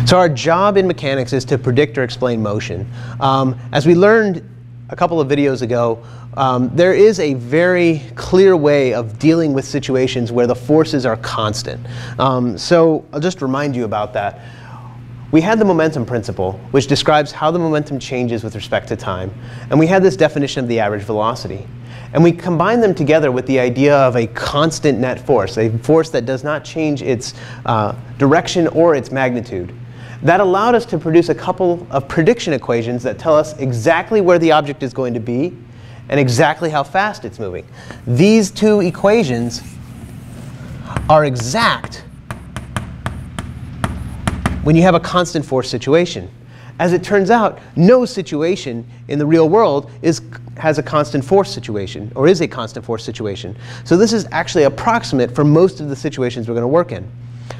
So our job in mechanics is to predict or explain motion. As we learned a couple of videos ago, there is a very clear way of dealing with situations where the forces are constant. So I'll just remind you about that. We had the momentum principle, which describes how the momentum changes with respect to time. And we had this definition of the average velocity. And we combined them together with the idea of a constant net force, a force that does not change its direction or its magnitude. That allowed us to produce a couple of prediction equations that tell us exactly where the object is going to be and exactly how fast it's moving. These two equations are exact when you have a constant force situation. As it turns out, no situation in the real world has a constant force situation, or is a constant force situation. So this is actually approximate for most of the situations we're going to work in.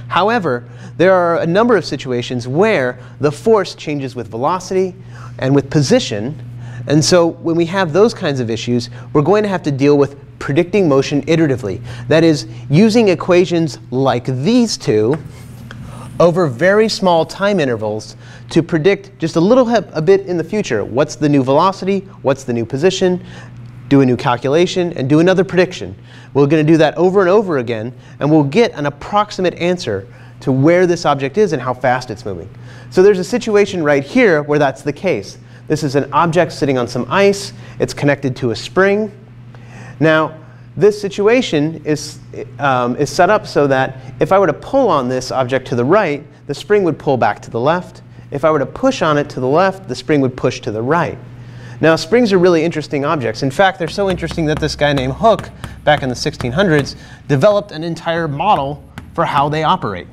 However, there are a number of situations where the force changes with velocity and with position. And so when we have those kinds of issues, we're going to have to deal with predicting motion iteratively. That is, using equations like these two over very small time intervals to predict just a bit in the future. What's the new velocity? What's the new position? Do a new calculation and do another prediction. We're going to do that over and over again, and we'll get an approximate answer to where this object is and how fast it's moving. So there's a situation right here where that's the case. This is an object sitting on some ice. It's connected to a spring. Now, this situation is set up so that if I were to pull on this object to the right, the spring would pull back to the left. If I were to push on it to the left, the spring would push to the right. Now, springs are really interesting objects. In fact, they're so interesting that this guy named Hooke, back in the 1600s, developed an entire model for how they operate.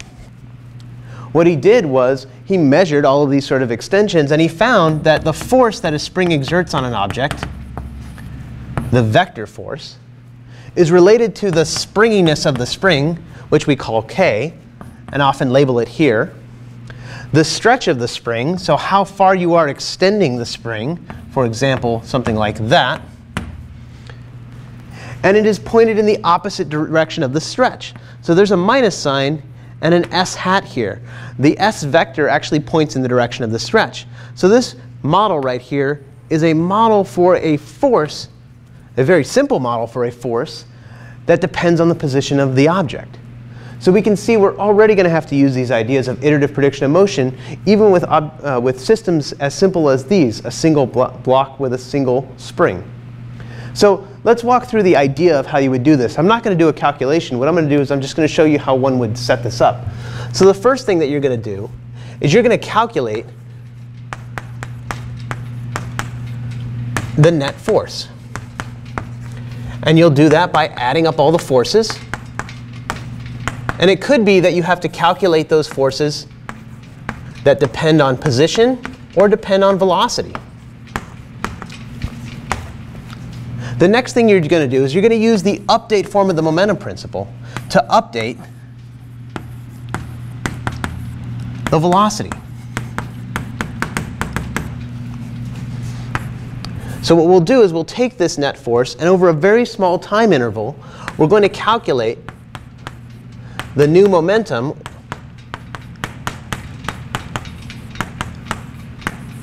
What he did was he measured all of these sort of extensions, and he found that the force that a spring exerts on an object, the vector force, is related to the springiness of the spring, which we call K, and often label it here. The stretch of the spring, so how far you are extending the spring, for example, something like that. And it is pointed in the opposite direction of the stretch. So there's a minus sign and an S hat here. The S vector actually points in the direction of the stretch. So this model right here is a model for a force, a very simple model for a force that depends on the position of the object. So we can see we're already going to have to use these ideas of iterative prediction of motion, even with systems as simple as these, a single block with a single spring. So let's walk through the idea of how you would do this. I'm not going to do a calculation. What I'm going to do is I'm just going to show you how one would set this up. So the first thing that you're going to do is you're going to calculate the net force. And you'll do that by adding up all the forces. And it could be that you have to calculate those forces that depend on position or depend on velocity. The next thing you're going to do is you're going to use the update form of the momentum principle to update the velocity. So what we'll do is we'll take this net force, and over a very small time interval, we're going to calculate the new momentum,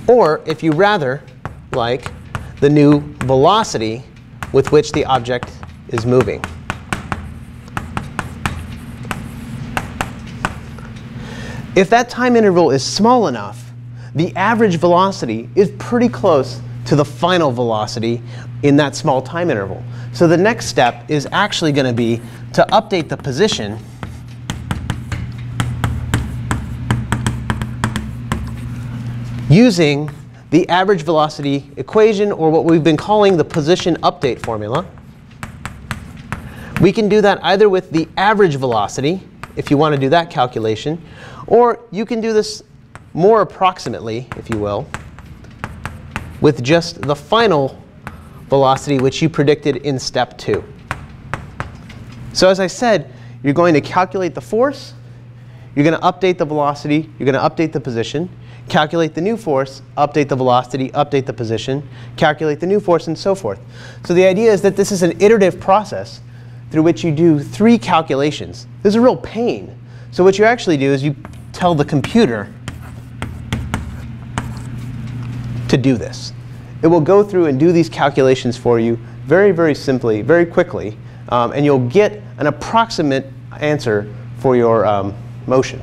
or if you rather like, the new velocity with which the object is moving. If that time interval is small enough, the average velocity is pretty close to the final velocity in that small time interval. So the next step is actually going to be to update the position using the average velocity equation, or what we've been calling the position update formula. We can do that either with the average velocity, if you want to do that calculation, or you can do this more approximately, if you will, with just the final velocity, which you predicted in step 2. So as I said, you're going to calculate the force, you're going to update the velocity, you're going to update the position, calculate the new force, update the velocity, update the position, calculate the new force, and so forth. So the idea is that this is an iterative process through which you do 3 calculations. This is a real pain. So what you actually do is you tell the computer to do this. It will go through and do these calculations for you very, very simply, very quickly, and you'll get an approximate answer for your motion.